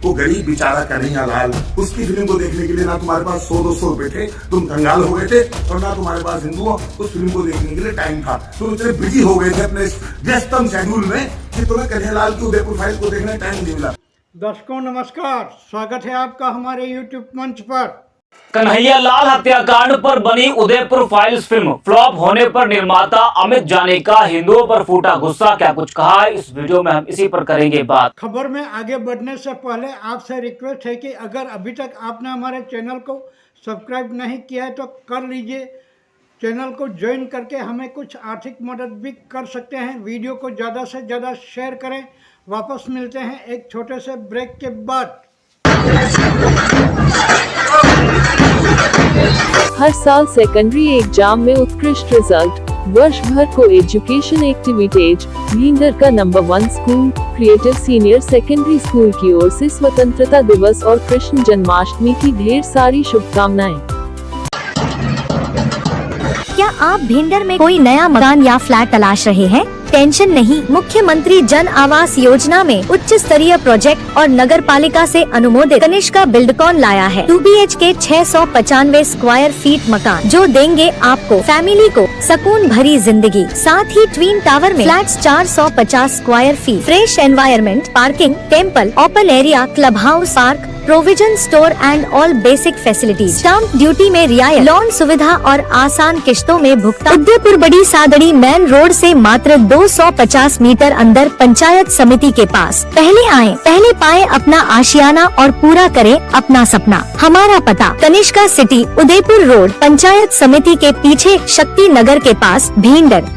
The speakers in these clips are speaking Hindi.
वो गरीब बेचारा कन्हैया लाल, उसकी फिल्म को देखने के लिए ना तुम्हारे पास 100-200 रुपए थे, तुम कंगाल हो गए थे, और ना तुम्हारे पास हिंदुओं उस फिल्म को देखने के लिए टाइम था। तुम इतने बिजी हो गए थे अपने व्यस्तम शेड्यूल में कि तुम्हें कन्हैया लाल की उदयपुर फाइल्स को देखने टाइम नहीं मिला। दर्शकों नमस्कार, स्वागत है आपका हमारे YouTube मंच पर। कन्हैया लाल हत्याकांड पर बनी उदयपुर फाइल्स फिल्म फ्लॉप होने पर निर्माता अमित जानी का हिंदुओं पर फूटा गुस्सा, क्या कुछ कहा है इस वीडियो में हम इसी पर करेंगे बात। खबर में आगे बढ़ने से पहले आपसे रिक्वेस्ट है कि अगर अभी तक आपने हमारे चैनल को सब्सक्राइब नहीं किया है तो कर लीजिए। चैनल को ज्वाइन करके हमें कुछ आर्थिक मदद भी कर सकते हैं। वीडियो को ज़्यादा से ज़्यादा शेयर करें। वापस मिलते हैं एक छोटे से ब्रेक के बाद। हर साल सेकेंडरी एग्जाम में उत्कृष्ट रिजल्ट, वर्ष भर को एजुकेशन एक्टिविटीज, भींडर का number 1 school creative senior secondary school की ओर से स्वतंत्रता दिवस और कृष्ण जन्माष्टमी की ढेर सारी शुभकामनाएं। क्या आप भिंडर में कोई नया मकान या फ्लैट तलाश रहे हैं? टेंशन नहीं, मुख्यमंत्री जन आवास योजना में उच्च स्तरीय प्रोजेक्ट और नगर पालिका से अनुमोदित कनिष्का बिल्डकॉन लाया है 2 BHK 695 स्क्वायर फीट मकान, जो देंगे आपको फैमिली को सुकून भरी जिंदगी। साथ ही ट्विन टावर में flats 450 square feet, fresh environment, parking, temple, open area, club house, park, provision store and all basic facilities. Stamp duty में रियायत, लोन सुविधा और आसान किश्तों में भुगतान। उदयपुर बड़ी सादड़ी मेन रोड से मात्र 250 मीटर अंदर पंचायत समिति के पास। पहले आए, पहले पाए अपना आशियाना और पूरा करें अपना सपना। हमारा पता कनिष्का सिटी, उदयपुर रोड, पंचायत समिति के पीछे, शक्ति नगर के पास, भींडर।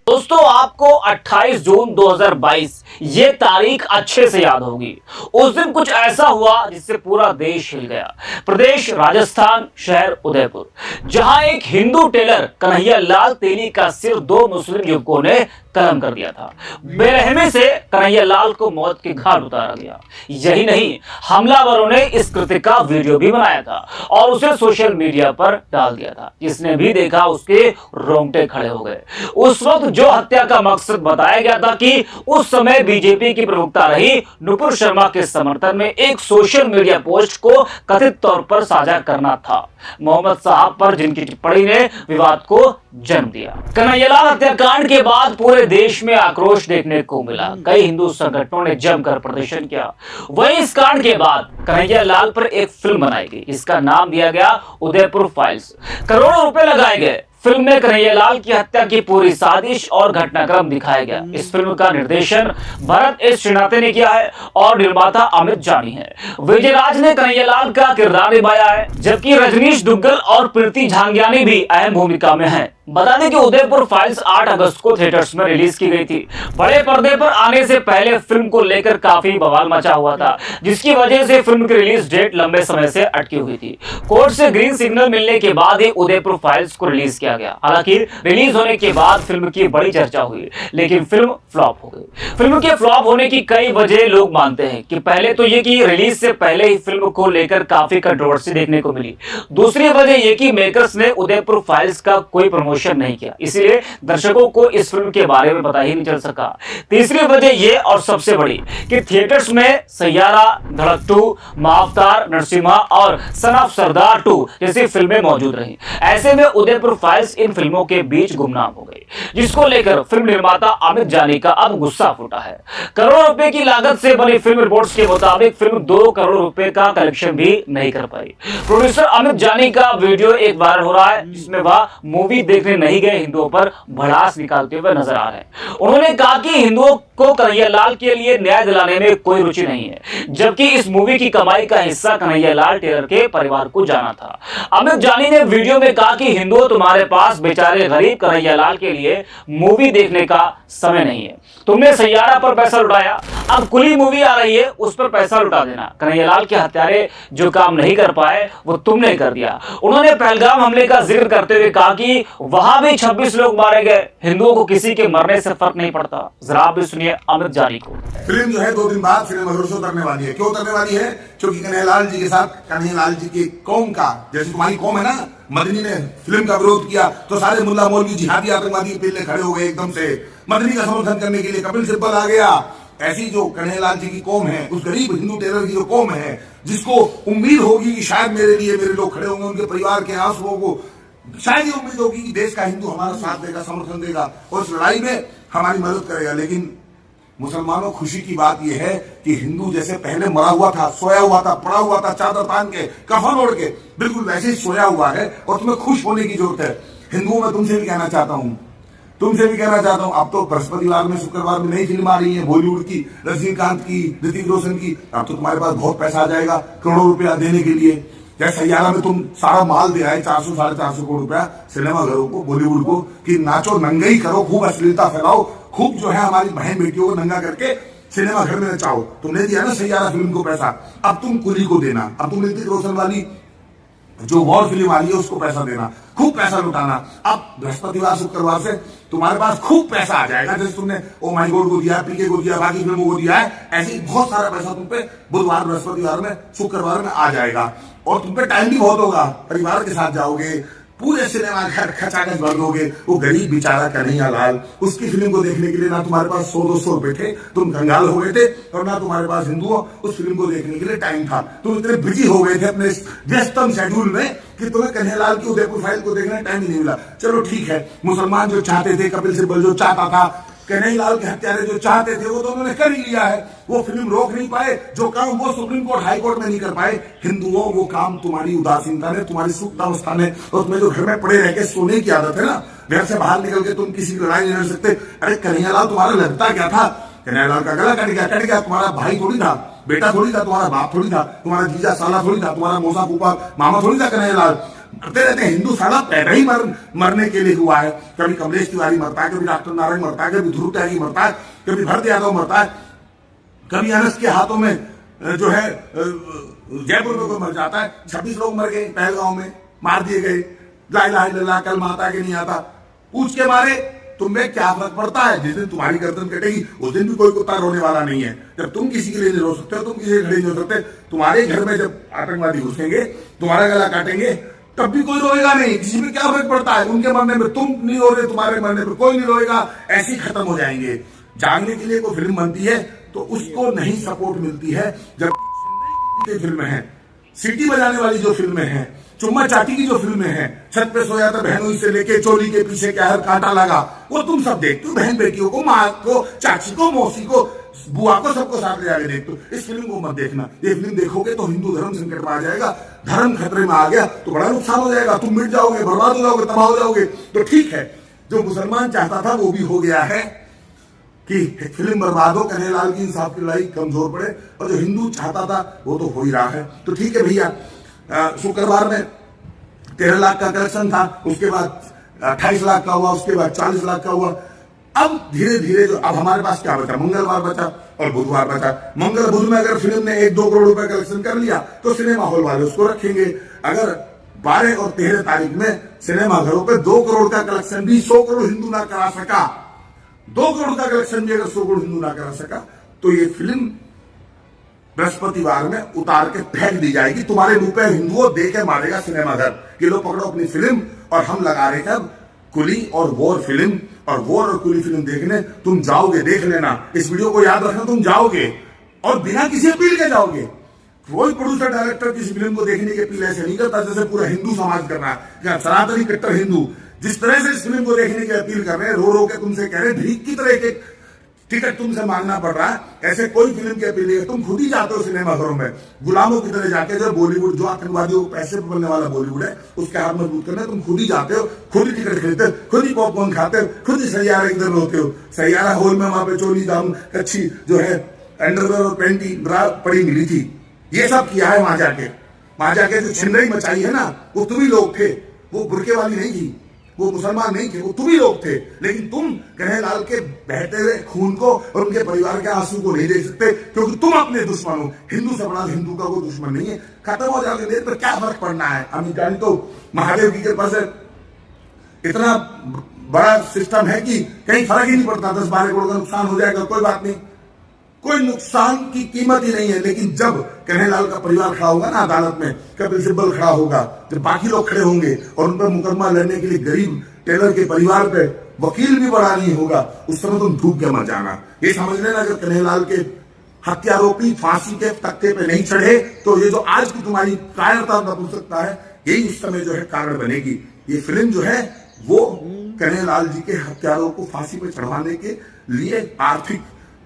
दोस्तों, आपको 28 जून 2022 ये तारीख अच्छे से याद होगी। उस दिन कुछ ऐसा हुआ जिससे पूरा देश हिल गया। प्रदेश राजस्थान, शहर उदयपुर, जहां एक हिंदू टेलर कन्हैया लाल तेली का सिर 2 मुस्लिम युवकों ने कलम कर दिया था। बेरहमी से कन्हैया लाल को मौत के घाट उतारा गया। यही नहीं, हमलावरों ने इस कृत्य का वीडियो भी बनाया था और उसे सोशल मीडिया पर डाल दिया था। जिसने भी देखा उसके रोंगटे खड़े हो गए। उस वक्त जो हत्या का मकसद बताया गया था कि उस समय बीजेपी की प्रमुखता रही नुपुर शर्मा के समर्थन में एक सोशल मीडिया पोस्ट को कथित तौर पर साझा करना था। मोहम्मद साहब पर जिनकी टिप्पणी ने विवाद को जन्म दिया। कन्हैया लाल हत्याकांड के बाद पूरे देश में आक्रोश देखने को मिला। कई हिंदू संगठनों ने जमकर प्रदर्शन किया। वहीं इस कांड के बाद कन्हैया लाल पर एक फिल्म बनाई गई। इसका नाम दिया गया उदयपुर फाइल्स। करोड़ों रुपए लगाए गए। फिल्म में कन्हैया लाल की हत्या की पूरी साजिश और घटनाक्रम दिखाया गया। इस फिल्म का निर्देशन भरत एस श्रीनाथे ने किया है और निर्माता अमित जानी है। विजय राज ने कन्हैया लाल का किरदार निभाया है, जबकि रजनीश दुग्गल और प्रीति झांगियानी भी अहम भूमिका में हैं। बता दें कि उदयपुर फाइल्स 8 अगस्त को थिएटर्स में रिलीज की गई थी। बड़े पर्दे पर आने से पहले फिल्म को लेकर काफी बवाल मचा हुआ था, जिसकी वजह से फिल्म की रिलीज डेट लंबे समय से अटकी हुई थी। कोर्ट से ग्रीन सिग्नल मिलने के बाद ही उदयपुर फाइल्स को रिलीज किया गया। हालांकि रिलीज होने के बाद फिल्म की बड़ी चर्चा हुई, लेकिन फिल्म फ्लॉप हो गई। फिल्म के फ्लॉप होने की कई वजह लोग मानते हैं कि पहले तो ये कि रिलीज से पहले ही फिल्म को लेकर काफी कंट्रोवर्सी देखने को मिली। दूसरी वजह ये कि मेकर्स ने उदयपुर फाइल्स का कोई प्रमोशन नहीं किया, इसलिए दर्शकों को इस फिल्म के बारे में पता ही नहीं चल सका। तीसरी वजह ये और सबसे बड़ी कि थिएटर्स में सैयारा, धड़क 2, महाअवतार, नरसिम्हा और सन ऑफ सरदार 2 जैसी फिल्में मौजूद रही। ऐसे में उदयपुर फाइल्स इन फिल्मों के बीच गुमनाम हो गई, जिसको लेकर फिल्म निर्माता अमित जानी का अब गुस्सा फूटा है। करोड़ों रुपए की लागत से बनी फिल्म रिपोर्ट्स के मुताबिक फिल्म 2 करोड़ रुपए का कलेक्शन भी नहीं कर पाई। प्रोड्यूसर अमित जानी का वीडियो एक वायरल हो रहा है, जिसमें वह मूवी देखने नहीं गए हिंदुओं पर भड़ास निकालते हुए नजर आ रहे हैं। उन्होंने कहा कि हिंदुओं को कन्हैया लाल के लिए न्याय दिलाने में कोई रुचि नहीं है, जबकि इस मूवी की कमाई का हिस्सा कन्हैया लाल टेलर के परिवार को जाना था। अमित जानी ने वीडियो में कहा कि हिंदुओं, तुम्हारे पास बेचारे गरीब कन्हैया लाल के लिए मूवी देखने का समय नहीं है। तुमने सैयारा पर पैसा लुटाया, अब कुली मूवी आ रही है उस पर पैसा लुटा देना। कन्हैया लाल के हत्यारे जो काम नहीं कर पाए वो तुमने कर दिया। उन्होंने पहलगाम हमले का जिक्र करते हुए कहा कि वहां भी 26 लोग मारे गए, हिंदुओं को किसी के मरने से फर्क नहीं पड़ता। जरा आप भी सुनिए अमित जानी को। फिल्म जो है 2 दिन बाद फिल्म मधुर से उतरने वाली है। क्यों उतरने वाली है? क्योंकि कन्हैया लाल जी के साथ कन्हैया लाल जी की कौम का, जैसे तुम्हारी कौम है ना, मदनी ने फिल्म का विरोध किया तो सारे मुल्ला मौलवी जिहादी आतंकवादी पीछे खड़े हो गए एकदम से। मदनी का समर्थन करने के लिए कपिल सिब्बल आ गया, ऐसी जो कन्हैयालाल जी की कौम है, उस गरीब हिंदू टेलर की जो कौम है, जिसको उम्मीद होगी कि शायद मेरे लिए मेरे लोग खड़े होंगे, उनके परिवार के आंसुओं को शायद ये उम्मीद होगी कि देश का हिंदू हमारा साथ देगा, समर्थन देगा और इस लड़ाई में हमारी मदद करेगा। लेकिन मुसलमानों, खुशी की बात यह है कि हिंदू जैसे पहले मरा हुआ था, सोया हुआ था, पड़ा हुआ था, चादर तान के, कफन ओढ़ के, बिल्कुल वैसे ही सोया हुआ है और तुम्हें खुश होने की जरूरत है। हिंदुओं में तुमसे भी कहना चाहता हूं, अब तो बृहस्पतिवार में, शुक्रवार में नई फिल्म आ रही है बॉलीवुड की, रजनीकांत की, ऋतिक रोशन की। अब तो तुम्हारे पास बहुत पैसा आ जाएगा करोड़ों रुपया देने के लिए। जैसे सैयारा में तुम सारा माल दिया है, 400 साढ़े 400 करोड़ रुपया सिनेमा घरों को, बॉलीवुड को, कि नाचो नंगई करो, खूब अश्लीलता फैलाओ, खूब जो है हमारी बहन बेटियों को नंगा करके सिनेमा घर में नचाओ। तुमने दिया ना सैयारा फिल्म को पैसा, अब तुम कुली को देना। अब तुम ऋतिक रोशन वाली जो वॉर फिल्म आ रही है उसको पैसा देना, खूब पैसा लुटाना। अब बृहस्पतिवार शुक्रवार से तुम्हारे पास खूब पैसा आ जाएगा। जैसे तुमने ओ माय गॉड को दिया, पीके को दिया, बाकी फिल्मों को दिया है, ऐसे ही बहुत सारा पैसा तुम पे बुधवार, बृहस्पतिवार में, शुक्रवार में आ जाएगा। और तुम पे टाइम भी बहुत होगा, परिवार के साथ जाओगे, पूरे सिनेमा घर खचाखच भर दोगे। वो गरीब बेचारा कन्हैयालाल, उसकी फिल्म को देखने के लिए ना तुम्हारे पास 100-200 रुपए थे, तुम कंगाल हो गए थे, और ना तुम्हारे पास हिंदुओं उस फिल्म को देखने के लिए टाइम था। तुम इतने बिजी हो गए थे अपने व्यस्तम शेड्यूल में कि तुम्हें कन्हैयालाल की उदयपुर फाइल को देखने टाइम ही नहीं मिला। चलो ठीक है, मुसलमान जो चाहते थे, कपिल सिब्बल जो चाहता था, कन्हैयालाल के हत्यारे जो चाहते थे, वो तो उन्होंने कर ही लिया है। वो फिल्म रोक नहीं पाए, जो काम वो सुप्रीम कोर्ट, हाई कोर्ट में नहीं कर पाए। हिंदुओं, वो काम तुम्हारी उदासीनता ने, तुम्हारी सुप्तावस्था ने, और तुम्हें जो घर में पड़े रह के सोने की आदत है ना, घर से बाहर निकल के तुम किसी की लड़ाई नहीं लड़ सकते। अरे कन्हैयालाल तुम्हारा लगता क्या था? कन्हैयालाल का गला कट गया, तुम्हारा भाई थोड़ी था, बेटा थोड़ी था, तुम्हारा बाप थोड़ी था, तुम्हारा जीजा साला थोड़ी था, तुम्हारा मौसा फूफा मामा थोड़ी था। कन्हैयालाल मरते रहते हैं, हिंदू साला पैदा ही मरने के लिए हुआ है। कभी कमलेश तिवारी मरता है, कभी डॉक्टर नारायण मरता है, कभी ध्रुव त्यागी मरता है, कभी भरत यादव मरता है, कभी अनस के हाथों में जो है जयपुर में कोई मर जाता है। 26 लोग मर गए पहलगांव में, मार दिए गए। ला इलाहा इल्लल्लाह कल माता के नहीं आता, पूछ के मारे। तुम्हें क्या फर्क पड़ता है? जिस दिन तुम्हारी गर्दन कटेगी उस दिन भी कोई कुत्ता रोने वाला नहीं है। जब तुम किसी के लिए नहीं रो सकते हो, तुम किसी के खड़े नहीं हो सकते, तुम्हारे घर में जब आतंकवादी घुसेंगे, तुम्हारा गला काटेंगे, तब भी कोई रोएगा नहीं। किसी में क्या फर्क पड़ता है? उनके मरने में तुम नहीं रो रहे, तुम्हारे मरने में कोई नहीं रोएगा, ऐसे ही खत्म हो जाएंगे। जागने के लिए कोई फिल्म बनती है तो उसको नहीं सपोर्ट मिलती है। जब फिल्में हैं, सीटी बजाने वाली जो फिल्में हैं, चुम्मा चाटी की जो फिल्में हैं, छत पे सोया था बहनों से लेके चोली के पीछे क्या हर कांटा लगा, वो तुम सब देखते हो। बहन बेटियों को, माँ को, चाची को, मौसी को, बुआ को, सबको साथ ले जाके देखते हो। इस फिल्म को मत देखना। ये फिल्म देखोगे तो हिंदू धर्म संकट में आ जाएगा, धर्म खतरे में आ गया तो बड़ा नुकसान हो जाएगा, तुम मिट जाओगे, बर्बाद हो जाओगे, तबाह हो जाओगे। तो ठीक है, जो मुसलमान चाहता था वो भी हो गया है कि फिल्म बर्बाद हो, कन्हैयालाल की इंसाफ की लड़ाई कमजोर पड़े, और जो हिंदू चाहता था वो तो हो ही रहा है। तो ठीक है भैया, शुक्रवार में 13 लाख का कलेक्शन था, उसके बाद 28 लाख का हुआ, उसके बाद 40 लाख का हुआ। अब धीरे धीरे जो अब हमारे पास क्या बचा? मंगलवार बचा और बुधवार बचा। मंगल बुध में अगर फिल्म ने 1-2 करोड़ रुपए कलेक्शन कर लिया तो सिनेमा हॉल वाले उसको रखेंगे। अगर 12 और 13 तारीख में सिनेमा घरों पे 2 करोड़ का कलेक्शन भी 100 करोड़ हिंदू ना करा सका, 2 करोड़ का कलेक्शन भी अगर 100 करोड़ हिंदू ना करा सका, तो ये फिल्म बृहस्पतिवार में उतार के फेंक दी जाएगी। तुम्हारे मुंह पे हिंदुओं दे के मारेगा सिनेमा घर कि लो पकड़ो अपनी फिल्म, और हम लगा रहे थे अब कुली और वॉर फिल्म। और वॉर और कुली फिल्म देखने तुम जाओगे, देख लेना, इस वीडियो को याद रखना, तुम जाओगे और बिना किसी अपील के जाओगे। कोई प्रोड्यूसर डायरेक्टर किसी फिल्म को देखने की अपील ऐसे नहीं करता जैसे पूरा हिंदू समाज कर रहा है। सनातनी कट्टर हिंदू जिस तरह से इस फिल्म को देखने की अपील कर रहे हैं, रो रो के तुमसे कह रहे हैं, भीख की तरह एक टिकट तुमसे मांगना पड़ रहा है, ऐसे कोई फिल्म की अपील नहीं। तुम खुद ही जाते हो सिनेमा घरों में गुलामों की तरह जाके, जो बॉलीवुड, जो आतंकवादियों को पैसे पकड़ने वाला बॉलीवुड है, उसके हाथ मजबूत करने तुम खुद ही जाते हो, खुद ही टिकट खरीदते हो, खुद ही पॉपकॉर्न खाते हो, खुद ही सैयारा इधर होते हो। सैयारा हॉल में वहां पे चोली दाम कच्छी जो है अंडरवेयर और पैंटी ब्रा पड़ी मिली थी। ये सब किया है वहां जाके जो छिनरई मचाई है ना, वो तुम ही लोग थे। वो बुरके वाली नहीं थी, वो मुसलमान नहीं थे, वो तुम ही लोग थे। लेकिन तुम कन्हैयालाल के बहते हुए खून को और उनके परिवार के आंसू को नहीं देख सकते, क्योंकि तुम अपने दुश्मन हो। हिंदू से बड़ा हिंदू का कोई दुश्मन नहीं है। खत्म हो जाओगे देर पर क्या फर्क पड़ना है? हम जाने तो महादेव की कृपा से इतना बड़ा सिस्टम है कि कहीं फर्क ही नहीं पड़ता। 10-12 करोड़ का नुकसान हो जाएगा, कोई बात नहीं, कोई नुकसान की कीमत ही नहीं है। लेकिन जब कन्हैयालाल का परिवार खड़ा होगा ना अदालत में, कपिल सिब्बल खड़ा होगा, जब बाकी लोग खड़े होंगे और उन पर मुकदमा लड़ने के लिए गरीब टेलर के परिवार पे वकील भी बड़ा नहीं होगा, उस समय तुम डूब के मर जाना। ये समझ लेना, अगर कन्हैयालाल के हत्यारोपी फांसी के तख्ते पे नहीं चढ़े तो ये जो आज की तुम्हारी कायरता नपुंसकता है, यही उस समय जो है कारण बनेगी। ये फिल्म जो है वो कन्हैयालाल जी के हत्यारों को फांसी पे चढ़वाने के लिए, आर्थिक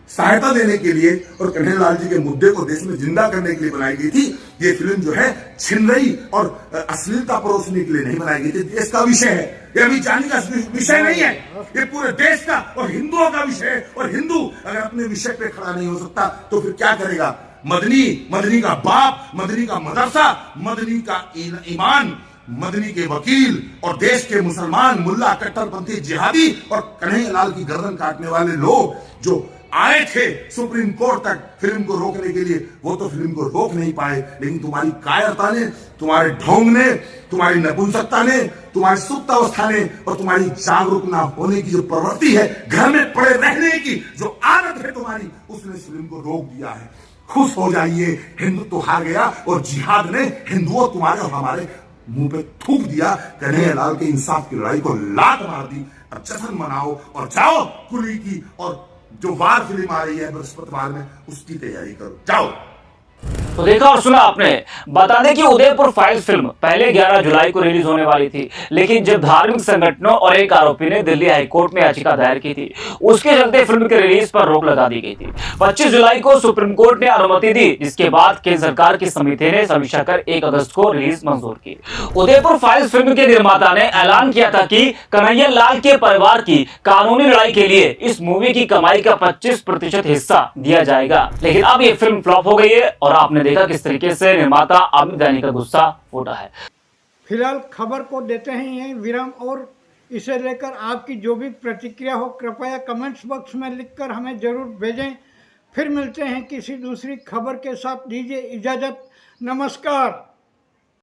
सहायता देने के लिए और कन्हैयालाल जी के मुद्दे को देश में जिंदा करने के लिए बनाई गई थी। ये फिल्म जो है छिनरई और अश्लीलता परोसने के लिए नहीं बनाई गई थी। देश का विषय है, ये अभी जाने का विषय नहीं है, ये पूरे देश का और हिंदुओं का विषय है। और हिंदू अगर अपने विषय पे खड़ा नहीं हो सकता तो फिर क्या करेगा? मदनी का बाप, मदनी का मदरसा, मदनी का ईमान, मदनी के वकील और देश के मुसलमान मुल्ला, कट्टरपंथी जिहादी और कन्हैयालाल की गर्दन काटने वाले लोग जो आए थे सुप्रीम कोर्ट तक फिल्म को रोकने के लिए, वो तो फिल्म को रोक नहीं पाए। लेकिन तुम्हारी कायरता ने, तुम्हारे ढोंग ने, तुम्हारी नपुंसकता ने, तुम्हारी सुप्तावस्था ने और तुम्हारी जागरूक ना होने की जो प्रवृत्ति है, घर में पड़े रहने की जो आदत है तुम्हारी, उसने इस फिल्म को रोक दिया है। खुश हो जाइए, हिंदुत्व हार गया और जिहाद ने हिंदुओं तुम्हारे और हमारे मुंह पे थूक दिया। कन्हैयालाल के इंसाफ की लड़ाई को लात मार दी। अब जश्न मनाओ और जाओ कुली की और जो वार फिल्म आ रही है बृहस्पतिवार में, उसकी तैयारी करो, जाओ। तो देखा और सुना आपने। बता दें कि उदयपुर फाइल्स फिल्म पहले 11 जुलाई को रिलीज होने वाली थी, लेकिन जब धार्मिक संगठनों और एक आरोपी ने दिल्ली हाईकोर्ट में याचिका दायर की थी, उसके चलते फिल्म के रिलीज पर रोक लगा दी गई थी। 25 जुलाई को सुप्रीम कोर्ट ने अनुमति दी, जिसके बाद केंद्र सरकार की समिति ने समीक्षा कर 1 अगस्त को रिलीज मंजूर की। उदयपुर फाइल्स फिल्म के निर्माता ने ऐलान किया था कि कन्हैयालाल के परिवार की कानूनी लड़ाई के लिए इस मूवी की कमाई का 25% हिस्सा दिया जाएगा। लेकिन अब ये फिल्म फ्लॉप हो गई है और आपने देखा किस तरीके से निर्माता आमिर दानी का गुस्सा फूटा है। फिलहाल खबर को देते हैं यहीं विराम और इसे लेकर आपकी जो भी प्रतिक्रिया हो कृपया कमेंट्स बॉक्स में लिखकर हमें जरूर भेजें। फिर मिलते हैं किसी दूसरी खबर के साथ, दीजिए इजाजत, नमस्कार।